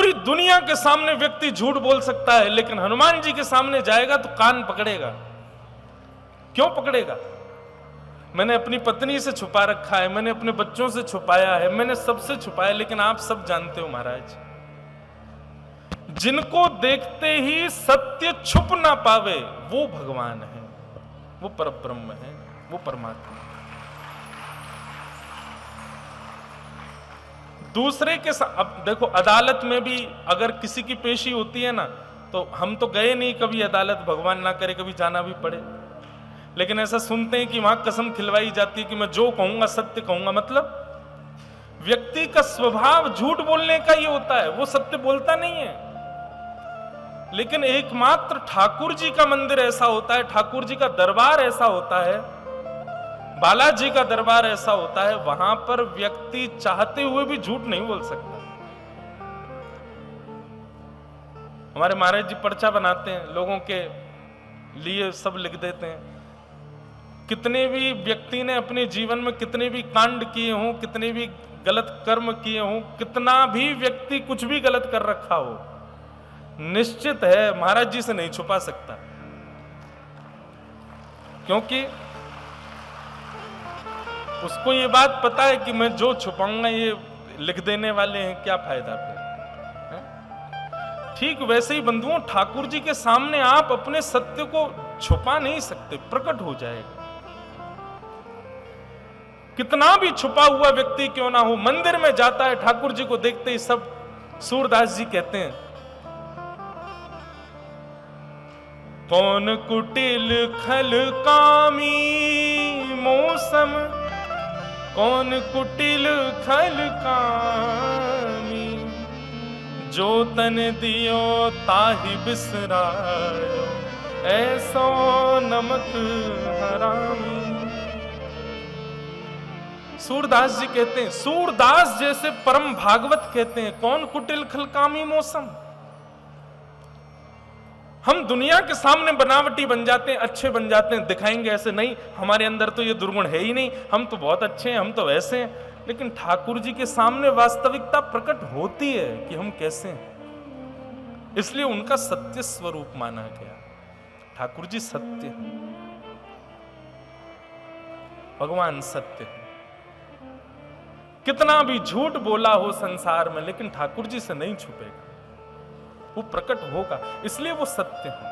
पूरी दुनिया के सामने व्यक्ति झूठ बोल सकता है, लेकिन हनुमान जी के सामने जाएगा तो कान पकड़ेगा। क्यों पकड़ेगा? मैंने अपनी पत्नी से छुपा रखा है, मैंने अपने बच्चों से छुपाया है, मैंने सबसे छुपाया, लेकिन आप सब जानते हो महाराज, जिनको देखते ही सत्य छुप ना पावे वो भगवान है, वो परब्रह्म है, वो परमात्मा। दूसरे के साथ, अब देखो अदालत में भी अगर किसी की पेशी होती है ना, तो हम तो गए नहीं कभी अदालत, भगवान ना करे कभी जाना भी पड़े, लेकिन ऐसा सुनते हैं कि वहां कसम खिलवाई जाती है कि मैं जो कहूंगा सत्य कहूंगा। मतलब व्यक्ति का स्वभाव झूठ बोलने का ही होता है, वो सत्य बोलता नहीं है। लेकिन एकमात्र ठाकुर जी का मंदिर ऐसा होता है, ठाकुर जी का दरबार ऐसा होता है, बालाजी का दरबार ऐसा होता है, वहां पर व्यक्ति चाहते हुए भी झूठ नहीं बोल सकता। हमारे महाराज जी पर्चा बनाते हैं, लोगों के लिए सब लिख देते हैं। कितने भी व्यक्ति ने अपने जीवन में कितने भी कांड किए हों, कितने भी गलत कर्म किए हों, कितना भी व्यक्ति कुछ भी गलत कर रखा हो, निश्चित है महाराज जी से नहीं छुपा सकता, क्योंकि उसको ये बात पता है कि मैं जो छुपाऊंगा ये लिख देने वाले हैं, क्या फायदा फिर। ठीक वैसे ही बंधुओं, ठाकुर जी के सामने आप अपने सत्य को छुपा नहीं सकते, प्रकट हो जाएगा। कितना भी छुपा हुआ व्यक्ति क्यों ना हो, मंदिर में जाता है, ठाकुर जी को देखते ही सब, सूरदास जी कहते हैं, कौन कुटिल खल कामी मौसम, कौन कुटिल खल कामी, जो तन दियो ताहि बिसरायो, ऐसो नमक हरामी। सूरदास जी कहते हैं, सूरदास जैसे परम भागवत कहते हैं, कौन कुटिल खल कामी मौसम। हम दुनिया के सामने बनावटी बन जाते हैं, अच्छे बन जाते हैं, दिखाएंगे ऐसे, नहीं हमारे अंदर तो ये दुर्गुण है ही नहीं, हम तो बहुत अच्छे हैं, हम तो वैसे हैं। लेकिन ठाकुर जी के सामने वास्तविकता प्रकट होती है कि हम कैसे हैं। इसलिए उनका सत्य स्वरूप माना गया। ठाकुर जी सत्य हैं, भगवान सत्य है। कितना भी झूठ बोला हो संसार में, लेकिन ठाकुर जी से नहीं छुपेगा, वो प्रकट होगा, इसलिए वो सत्य है।